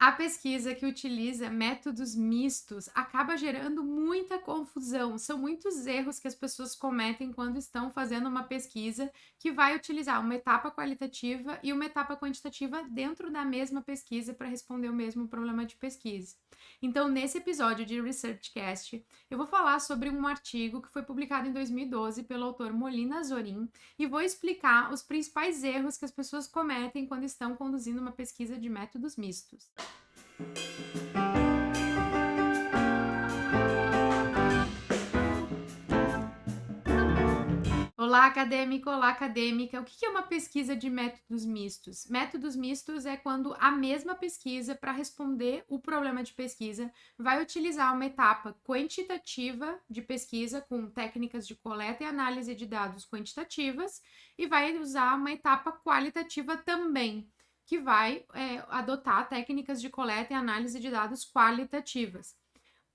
A pesquisa que utiliza métodos mistos acaba gerando muita confusão. São muitos erros que as pessoas cometem quando estão fazendo uma pesquisa que vai utilizar uma etapa qualitativa e uma etapa quantitativa dentro da mesma pesquisa para responder o mesmo problema de pesquisa. Então, nesse episódio de ResearchCast, eu vou falar sobre um artigo que foi publicado em 2012 pelo autor Molina Zorin e vou explicar os principais erros que as pessoas cometem quando estão conduzindo uma pesquisa de métodos mistos. Olá, acadêmico! Olá, acadêmica! O que é uma pesquisa de métodos mistos? Métodos mistos é quando a mesma pesquisa, para responder o problema de pesquisa, vai utilizar uma etapa quantitativa de pesquisa com técnicas de coleta e análise de dados quantitativas e vai usar uma etapa qualitativa também, que vai adotar técnicas de coleta e análise de dados qualitativas.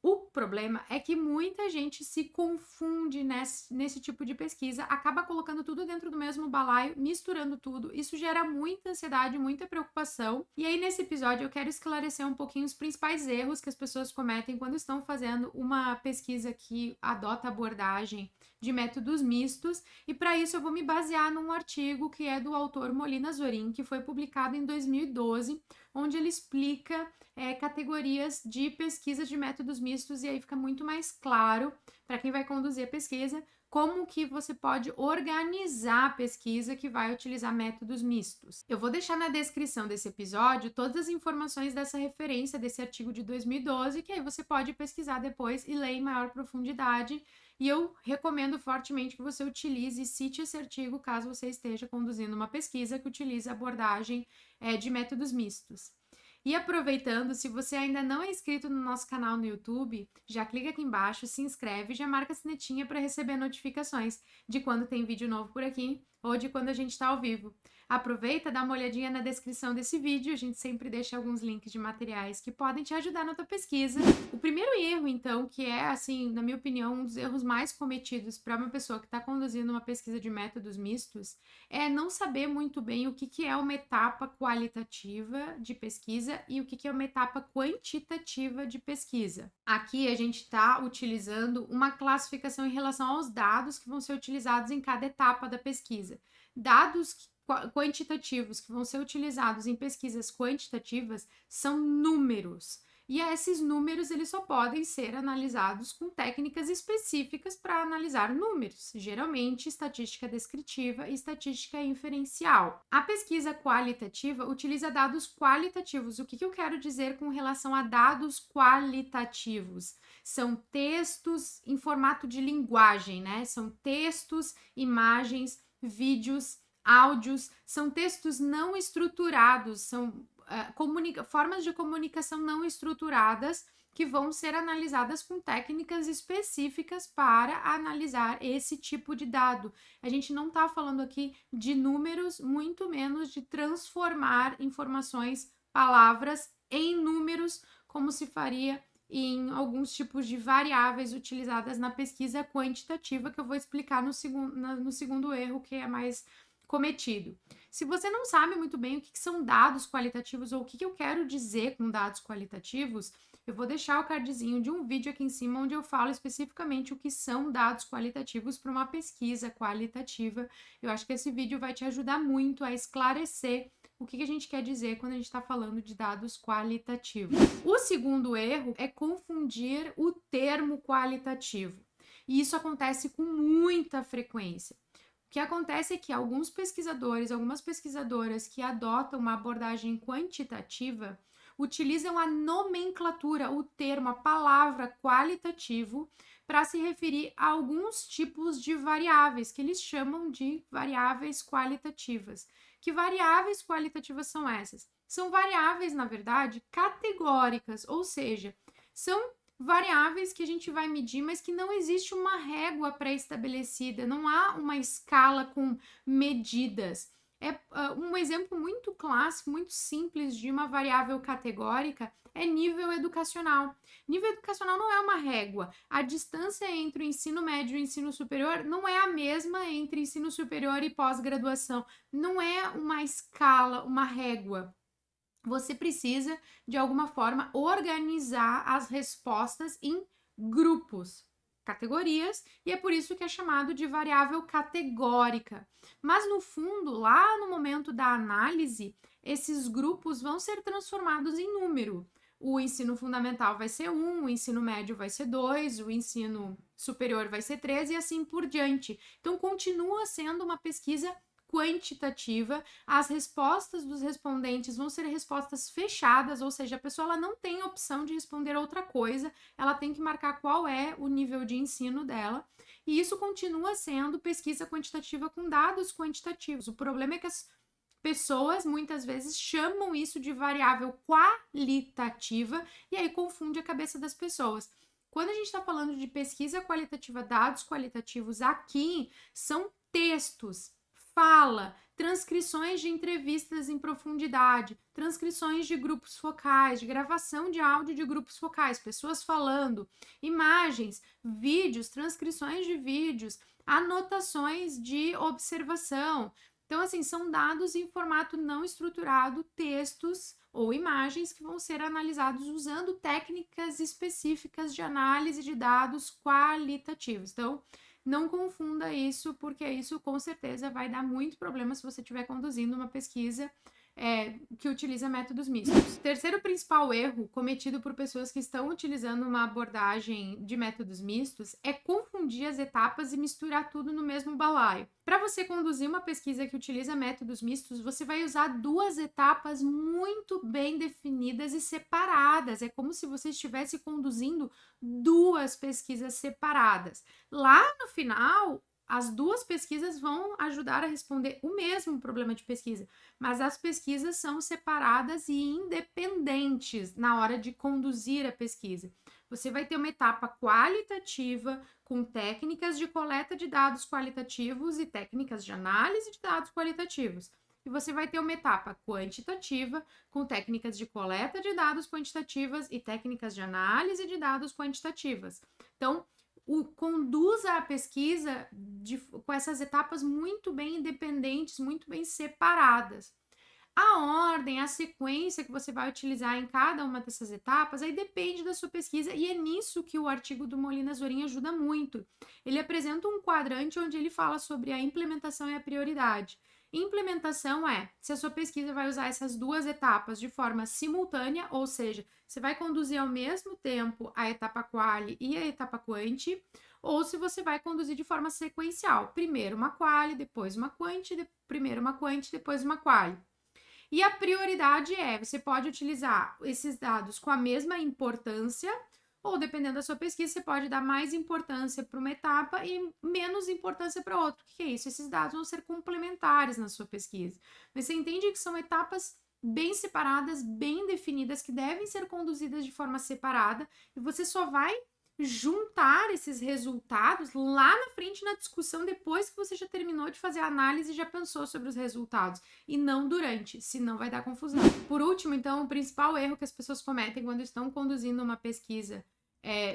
O problema é que muita gente se confunde nesse tipo de pesquisa, acaba colocando tudo dentro do mesmo balaio, misturando tudo. Isso gera muita ansiedade, muita preocupação. E aí, nesse episódio, eu quero esclarecer um pouquinho os principais erros que as pessoas cometem quando estão fazendo uma pesquisa que adota abordagem de métodos mistos. E para isso, eu vou me basear num artigo que é do autor Molina Zorin, que foi publicado em 2012, onde ele explica categorias de pesquisa de métodos mistos, e aí fica muito mais claro para quem vai conduzir a pesquisa como que você pode organizar a pesquisa que vai utilizar métodos mistos. Eu vou deixar na descrição desse episódio todas as informações dessa referência, desse artigo de 2012, que aí você pode pesquisar depois e ler em maior profundidade. E eu recomendo fortemente que você utilize e cite esse artigo caso você esteja conduzindo uma pesquisa que utilize a abordagem de métodos mistos. E aproveitando, se você ainda não é inscrito no nosso canal no YouTube, já clica aqui embaixo, se inscreve e já marca a sinetinha para receber notificações de quando tem vídeo novo por aqui ou de quando a gente está ao vivo. Aproveita, dá uma olhadinha na descrição desse vídeo, a gente sempre deixa alguns links de materiais que podem te ajudar na tua pesquisa. O primeiro erro, então, que é, assim, na minha opinião, um dos erros mais cometidos para uma pessoa que está conduzindo uma pesquisa de métodos mistos, é não saber muito bem o que é uma etapa qualitativa de pesquisa e o que é uma etapa quantitativa de pesquisa. Aqui a gente está utilizando uma classificação em relação aos dados que vão ser utilizados em cada etapa da pesquisa. Dados quantitativos que vão ser utilizados em pesquisas quantitativas são números. E esses números eles só podem ser analisados com técnicas específicas para analisar números, geralmente estatística descritiva e estatística inferencial. A pesquisa qualitativa utiliza dados qualitativos. O que eu quero dizer com relação a dados qualitativos? São textos em formato de linguagem, né? São textos, imagens, vídeos, áudios, são textos não estruturados, são formas de comunicação não estruturadas que vão ser analisadas com técnicas específicas para analisar esse tipo de dado. A gente não está falando aqui de números, muito menos de transformar informações, palavras, em números, como se faria em alguns tipos de variáveis utilizadas na pesquisa quantitativa, que eu vou explicar no segundo erro, que é mais cometido. Se você não sabe muito bem o que são dados qualitativos ou o que eu quero dizer com dados qualitativos, eu vou deixar o cardzinho de um vídeo aqui em cima onde eu falo especificamente o que são dados qualitativos para uma pesquisa qualitativa. Eu acho que esse vídeo vai te ajudar muito a esclarecer o que a gente quer dizer quando a gente está falando de dados qualitativos. O segundo erro é confundir o termo qualitativo. E isso acontece com muita frequência. O que acontece é que alguns pesquisadores, algumas pesquisadoras que adotam uma abordagem quantitativa utilizam a nomenclatura, o termo, a palavra qualitativo para se referir a alguns tipos de variáveis que eles chamam de variáveis qualitativas. Que variáveis qualitativas são essas? São variáveis, na verdade, categóricas, ou seja, são variáveis que a gente vai medir, mas que não existe uma régua pré-estabelecida, não há uma escala com medidas. Um exemplo muito clássico, muito simples de uma variável categórica é nível educacional. Nível educacional não é uma régua. A distância entre o ensino médio e o ensino superior não é a mesma entre ensino superior e pós-graduação. Não é uma escala, uma régua. você precisa, de alguma forma, organizar as respostas em grupos, categorias, e é por isso que é chamado de variável categórica. Mas, no fundo, lá no momento da análise, esses grupos vão ser transformados em número. O ensino fundamental vai ser 1, o ensino médio vai ser 2, o ensino superior vai ser 3 e assim por diante. Então, continua sendo uma pesquisa quantitativa, as respostas dos respondentes vão ser respostas fechadas, ou seja, a pessoa ela não tem opção de responder outra coisa, ela tem que marcar qual é o nível de ensino dela, e isso continua sendo pesquisa quantitativa com dados quantitativos. O problema é que as pessoas muitas vezes chamam isso de variável qualitativa e aí confunde a cabeça das pessoas. Quando a gente está falando de pesquisa qualitativa, dados qualitativos, aqui são textos, fala, transcrições de entrevistas em profundidade, transcrições de grupos focais, de gravação de áudio de grupos focais, pessoas falando, imagens, vídeos, transcrições de vídeos, anotações de observação. Então, assim, são dados em formato não estruturado, textos ou imagens que vão ser analisados usando técnicas específicas de análise de dados qualitativos. Então, não confunda isso, porque isso com certeza vai dar muito problema se você estiver conduzindo uma pesquisa que utiliza métodos mistos. Terceiro principal erro cometido por pessoas que estão utilizando uma abordagem de métodos mistos é confundir as etapas e misturar tudo no mesmo balaio. Para você conduzir uma pesquisa que utiliza métodos mistos, você vai usar duas etapas muito bem definidas e separadas. É como se você estivesse conduzindo duas pesquisas separadas. Lá no final, as duas pesquisas vão ajudar a responder o mesmo problema de pesquisa, mas as pesquisas são separadas e independentes na hora de conduzir a pesquisa. Você vai ter uma etapa qualitativa com técnicas de coleta de dados qualitativos e técnicas de análise de dados qualitativos. E você vai ter uma etapa quantitativa com técnicas de coleta de dados quantitativas e técnicas de análise de dados quantitativas. Então, conduza a pesquisa com essas etapas muito bem independentes, muito bem separadas. A ordem, a sequência que você vai utilizar em cada uma dessas etapas, aí depende da sua pesquisa e é nisso que o artigo do Molina Zorin ajuda muito. Ele apresenta um quadrante onde ele fala sobre a implementação e a prioridade. Implementação é se a sua pesquisa vai usar essas duas etapas de forma simultânea, ou seja, você vai conduzir ao mesmo tempo a etapa quali e a etapa quanti, ou se você vai conduzir de forma sequencial. Primeiro uma quali, depois uma quanti, primeiro uma quanti, depois uma quali. E a prioridade você pode utilizar esses dados com a mesma importância, ou dependendo da sua pesquisa, você pode dar mais importância para uma etapa e menos importância para outra. O que é isso? Esses dados vão ser complementares na sua pesquisa. Mas você entende que são etapas bem separadas, bem definidas, que devem ser conduzidas de forma separada, e você só vai juntar esses resultados lá na frente na discussão depois que você já terminou de fazer a análise e já pensou sobre os resultados e não durante, senão vai dar confusão. Por último, então, o principal erro que as pessoas cometem quando estão conduzindo uma pesquisa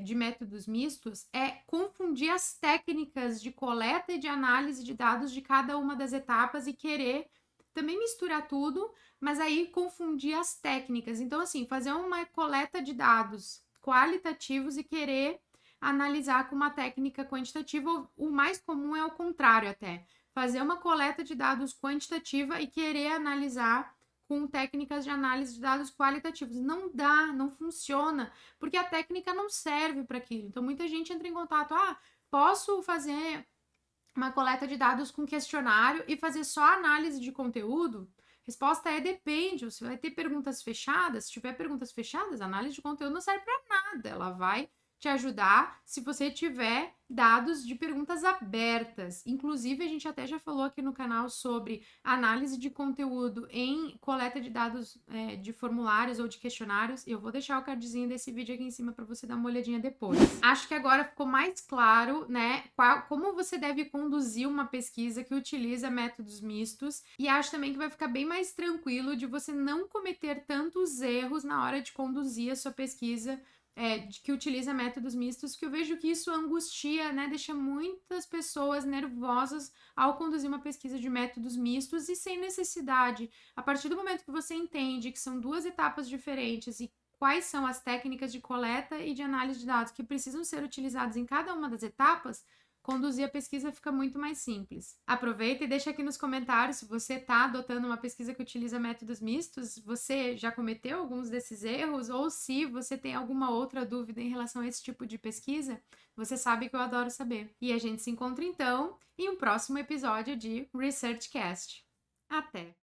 de métodos mistos é confundir as técnicas de coleta e de análise de dados de cada uma das etapas e querer também misturar tudo, mas aí confundir as técnicas. Então, assim, fazer uma coleta de dados qualitativos e querer analisar com uma técnica quantitativa, o mais comum é o contrário até, fazer uma coleta de dados quantitativa e querer analisar com técnicas de análise de dados qualitativos. Não dá, não funciona, porque a técnica não serve para aquilo. Então, muita gente entra em contato, posso fazer uma coleta de dados com questionário e fazer só análise de conteúdo? Resposta é depende. Você vai ter perguntas fechadas. Se tiver perguntas fechadas, a análise de conteúdo não serve para nada. Ela vai te ajudar se você tiver dados de perguntas abertas. Inclusive, a gente até já falou aqui no canal sobre análise de conteúdo em coleta de dados de formulários ou de questionários. Eu vou deixar o cardzinho desse vídeo aqui em cima para você dar uma olhadinha depois. Acho que agora ficou mais claro, né, como você deve conduzir uma pesquisa que utiliza métodos mistos, e acho também que vai ficar bem mais tranquilo de você não cometer tantos erros na hora de conduzir a sua pesquisa que utiliza métodos mistos, que eu vejo que isso angustia, né, deixa muitas pessoas nervosas ao conduzir uma pesquisa de métodos mistos e sem necessidade. A partir do momento que você entende que são duas etapas diferentes e quais são as técnicas de coleta e de análise de dados que precisam ser utilizadas em cada uma das etapas, conduzir a pesquisa fica muito mais simples. Aproveita e deixa aqui nos comentários se você está adotando uma pesquisa que utiliza métodos mistos, você já cometeu alguns desses erros, ou se você tem alguma outra dúvida em relação a esse tipo de pesquisa, você sabe que eu adoro saber. E a gente se encontra então em um próximo episódio de ResearchCast. Até!